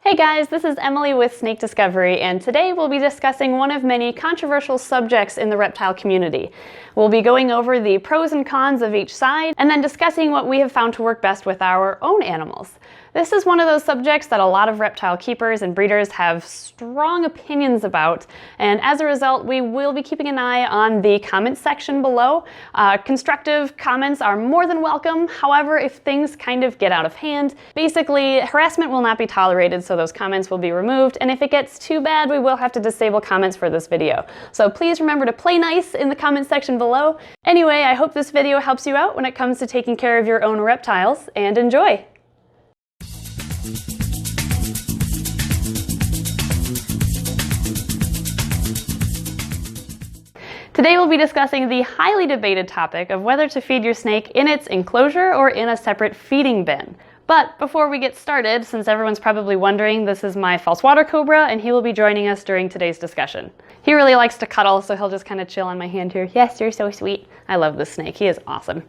Hey guys, this is Emily with Snake Discovery, and today we'll be discussing one of many controversial subjects in the reptile community. We'll be going over the pros and cons of each side, and then discussing what we have found to work best with our own animals. This is one of those subjects that a lot of reptile keepers and breeders have strong opinions about, and as a result, we will be keeping an eye on the comments section below. Constructive comments are more than welcome. However, if things kind of get out of hand, basically harassment will not be tolerated, so those comments will be removed, and if it gets too bad, we will have to disable comments for this video. So please remember to play nice in the comments section below. Anyway, I hope this video helps you out when it comes to taking care of your own reptiles, and enjoy! Today we'll be discussing the highly debated topic of whether to feed your snake in its enclosure or in a separate feeding bin. But before we get started, since everyone's probably wondering, this is my false water cobra, and he will be joining us during today's discussion. He really likes to cuddle, so he'll just kind of chill on my hand here. Yes, you're so sweet. I love this snake. He is awesome.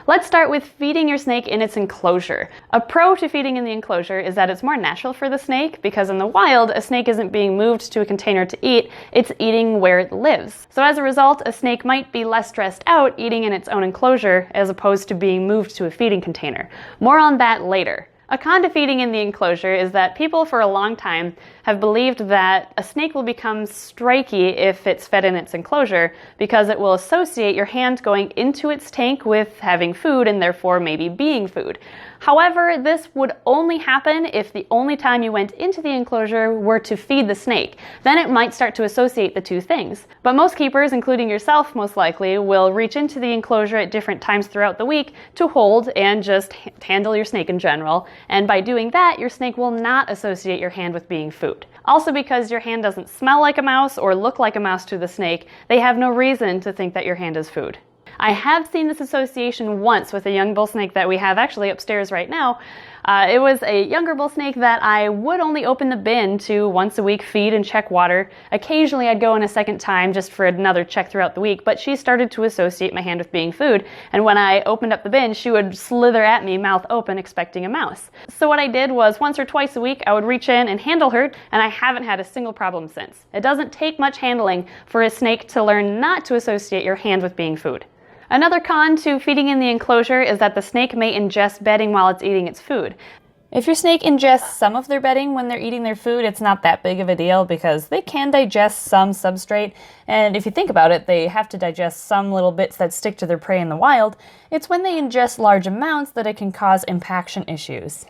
Let's start with feeding your snake in its enclosure. A pro to feeding in the enclosure is that it's more natural for the snake, because in the wild, a snake isn't being moved to a container to eat, it's eating where it lives. So as a result, a snake might be less stressed out eating in its own enclosure as opposed to being moved to a feeding container. More on that later. A con to feeding in the enclosure is that people for a long time have believed that a snake will become strikey if it's fed in its enclosure because it will associate your hand going into its tank with having food and therefore maybe being food. However, this would only happen if the only time you went into the enclosure were to feed the snake. Then it might start to associate the two things. But most keepers, including yourself most likely, will reach into the enclosure at different times throughout the week to hold and just handle your snake in general. And by doing that, your snake will not associate your hand with being food. Also, because your hand doesn't smell like a mouse or look like a mouse to the snake, they have no reason to think that your hand is food. I have seen this association once with a young bull snake that we have actually upstairs right now. It was a younger bull snake that I would only open the bin to once a week feed and check water. Occasionally I'd go in a second time just for another check throughout the week, but she started to associate my hand with being food, and when I opened up the bin, she would slither at me, mouth open, expecting a mouse. So what I did was once or twice a week, I would reach in and handle her, and I haven't had a single problem since. It doesn't take much handling for a snake to learn not to associate your hand with being food. Another con to feeding in the enclosure is that the snake may ingest bedding while it's eating its food. If your snake ingests some of their bedding when they're eating their food, it's not that big of a deal because they can digest some substrate, and if you think about it, they have to digest some little bits that stick to their prey in the wild. It's when they ingest large amounts that it can cause impaction issues.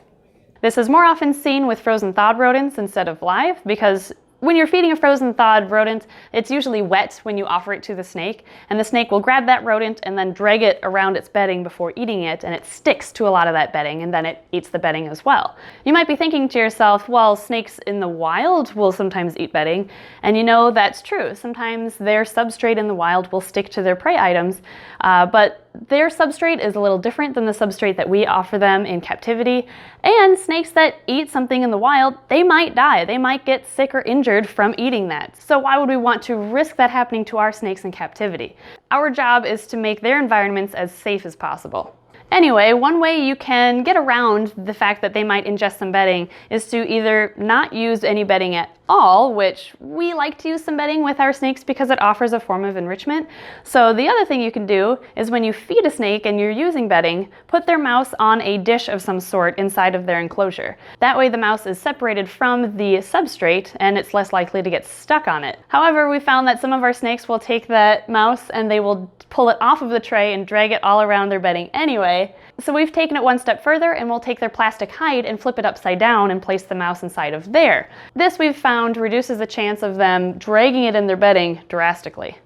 This is more often seen with frozen thawed rodents instead of live because when you're feeding a frozen thawed rodent, it's usually wet when you offer it to the snake, and the snake will grab that rodent and then drag it around its bedding before eating it, and it sticks to a lot of that bedding, and then it eats the bedding as well. You might be thinking to yourself, well, snakes in the wild will sometimes eat bedding, and you know that's true. Sometimes their substrate in the wild will stick to their prey items, but their substrate is a little different than the substrate that we offer them in captivity, and snakes that eat something in the wild, they might die. They might get sick or injured from eating that. So why would we want to risk that happening to our snakes in captivity? Our job is to make their environments as safe as possible. Anyway, one way you can get around the fact that they might ingest some bedding is to either not use any bedding at all, which we like to use some bedding with our snakes because it offers a form of enrichment. So the other thing you can do is when you feed a snake and you're using bedding, put their mouse on a dish of some sort inside of their enclosure. That way the mouse is separated from the substrate and it's less likely to get stuck on it. However, we found that some of our snakes will take that mouse and they will pull it off of the tray and drag it all around their bedding anyway. So we've taken it one step further and we'll take their plastic hide and flip it upside down and place the mouse inside of there. This we've found reduces the chance of them dragging it in their bedding drastically.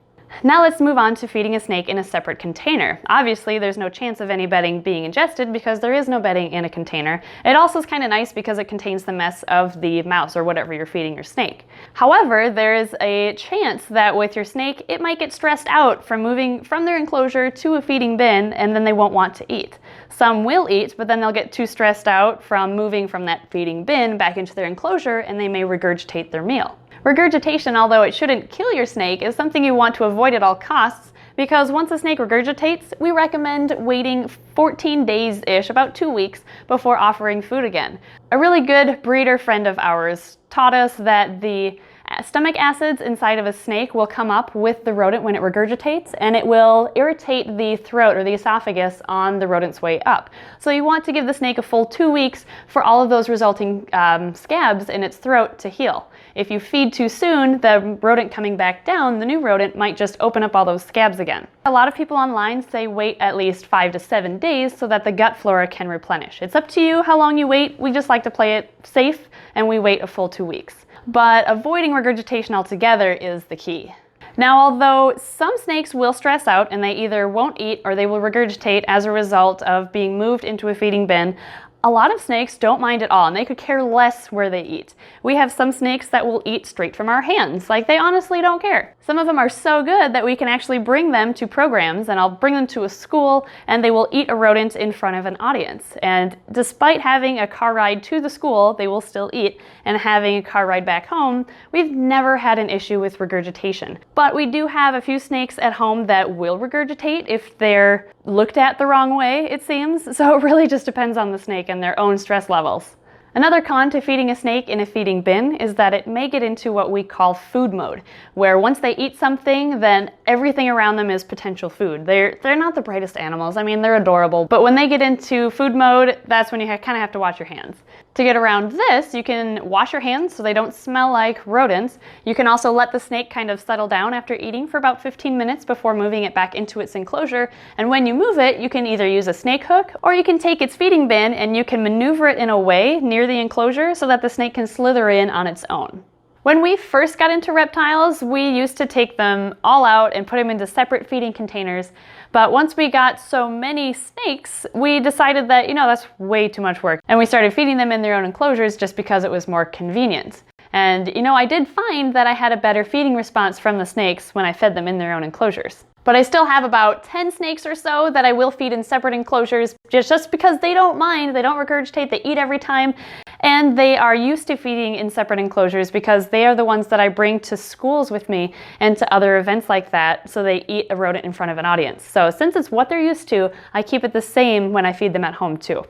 Now let's move on to feeding a snake in a separate container. Obviously, there's no chance of any bedding being ingested because there is no bedding in a container. It also is kind of nice because it contains the mess of the mouse or whatever you're feeding your snake. However, there is a chance that with your snake, it might get stressed out from moving from their enclosure to a feeding bin, and then they won't want to eat. Some will eat, but then they'll get too stressed out from moving from that feeding bin back into their enclosure, and they may regurgitate their meal. Regurgitation, although it shouldn't kill your snake, is something you want to avoid at all costs because once a snake regurgitates, we recommend waiting 14 days-ish, about 2 weeks, before offering food again. A really good breeder friend of ours taught us that the stomach acids inside of a snake will come up with the rodent when it regurgitates, and it will irritate the throat or the esophagus on the rodent's way up. So you want to give the snake a full 2 weeks for all of those resulting scabs in its throat to heal. If you feed too soon, the rodent coming back down, the new rodent, might just open up all those scabs again. A lot of people online say wait at least 5 to 7 days so that the gut flora can replenish. It's up to you how long you wait. We just like to play it safe, and we wait a full 2 weeks. But avoiding regurgitation altogether is the key. Now, although some snakes will stress out and they either won't eat or they will regurgitate as a result of being moved into a feeding bin, a lot of snakes don't mind at all, and they could care less where they eat. We have some snakes that will eat straight from our hands, like they honestly don't care. Some of them are so good that we can actually bring them to programs, and I'll bring them to a school, and they will eat a rodent in front of an audience. And despite having a car ride to the school, they will still eat, and having a car ride back home, we've never had an issue with regurgitation. But we do have a few snakes at home that will regurgitate if they're looked at the wrong way, it seems. So it really just depends on the snake and their own stress levels. Another con to feeding a snake in a feeding bin is that it may get into what we call food mode, where once they eat something, then everything around them is potential food. They're not the brightest animals. I mean, they're adorable, but when they get into food mode, that's when you kind of have to watch your hands. To get around this, you can wash your hands so they don't smell like rodents. You can also let the snake kind of settle down after eating for about 15 minutes before moving it back into its enclosure. And when you move it, you can either use a snake hook or you can take its feeding bin and you can maneuver it in a way near the enclosure so that the snake can slither in on its own. When we first got into reptiles, we used to take them all out and put them into separate feeding containers. But once we got so many snakes, we decided that, that's way too much work. And we started feeding them in their own enclosures just because it was more convenient. And, I did find that I had a better feeding response from the snakes when I fed them in their own enclosures. But I still have about 10 snakes or so that I will feed in separate enclosures just because they don't mind, they don't regurgitate, they eat every time, and they are used to feeding in separate enclosures because they are the ones that I bring to schools with me and to other events like that, so they eat a rodent in front of an audience. So since it's what they're used to, I keep it the same when I feed them at home too.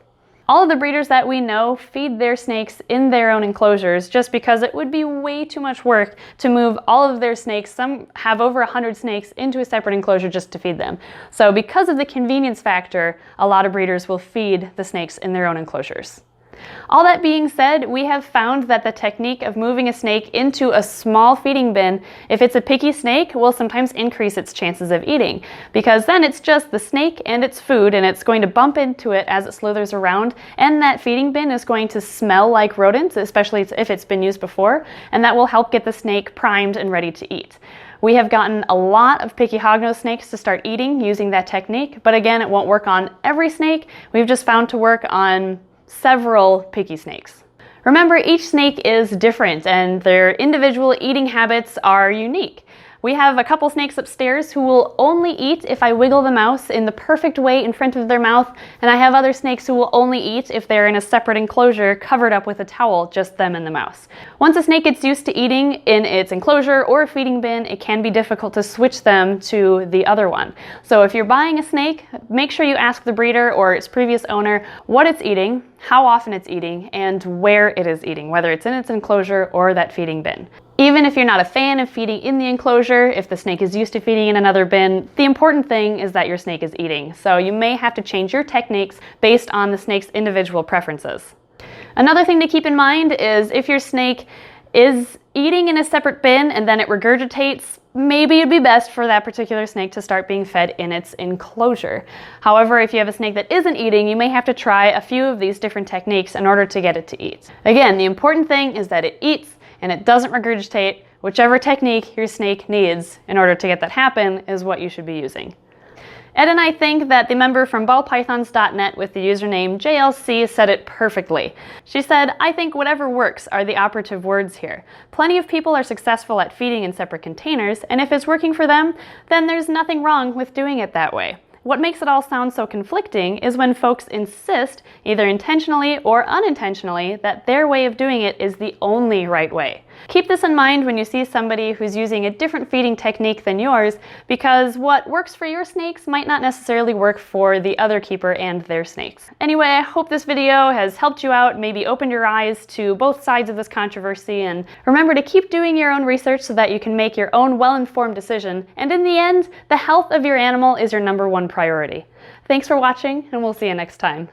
All of the breeders that we know feed their snakes in their own enclosures just because it would be way too much work to move all of their snakes, some have over 100 snakes, into a separate enclosure just to feed them. So because of the convenience factor, a lot of breeders will feed the snakes in their own enclosures. All that being said, we have found that the technique of moving a snake into a small feeding bin, if it's a picky snake, will sometimes increase its chances of eating, because then it's just the snake and its food, and it's going to bump into it as it slithers around, and that feeding bin is going to smell like rodents, especially if it's been used before, and that will help get the snake primed and ready to eat. We have gotten a lot of picky hognose snakes to start eating using that technique, but again, it won't work on every snake. We've just found to work on several picky snakes. Remember, each snake is different and their individual eating habits are unique. We have a couple snakes upstairs who will only eat if I wiggle the mouse in the perfect way in front of their mouth, and I have other snakes who will only eat if they're in a separate enclosure covered up with a towel, just them and the mouse. Once a snake gets used to eating in its enclosure or a feeding bin, it can be difficult to switch them to the other one. So if you're buying a snake, make sure you ask the breeder or its previous owner what it's eating, how often it's eating, and where it is eating, whether it's in its enclosure or that feeding bin. Even if you're not a fan of feeding in the enclosure, if the snake is used to feeding in another bin, the important thing is that your snake is eating. So you may have to change your techniques based on the snake's individual preferences. Another thing to keep in mind is if your snake is eating in a separate bin and then it regurgitates, maybe it'd be best for that particular snake to start being fed in its enclosure. However, if you have a snake that isn't eating, you may have to try a few of these different techniques in order to get it to eat. Again, the important thing is that it eats and it doesn't regurgitate. Whichever technique your snake needs in order to get that happen is what you should be using. Ed and I think that the member from ballpythons.net with the username JLC said it perfectly. She said, "I think whatever works are the operative words here. Plenty of people are successful at feeding in separate containers, and if it's working for them, then there's nothing wrong with doing it that way. What makes it all sound so conflicting is when folks insist, either intentionally or unintentionally, that their way of doing it is the only right way. Keep this in mind when you see somebody who's using a different feeding technique than yours, because what works for your snakes might not necessarily work for the other keeper and their snakes. Anyway, I hope this video has helped you out, maybe opened your eyes to both sides of this controversy, and remember to keep doing your own research so that you can make your own well-informed decision, and in the end, the health of your animal is your #1 priority. Thanks for watching, and we'll see you next time.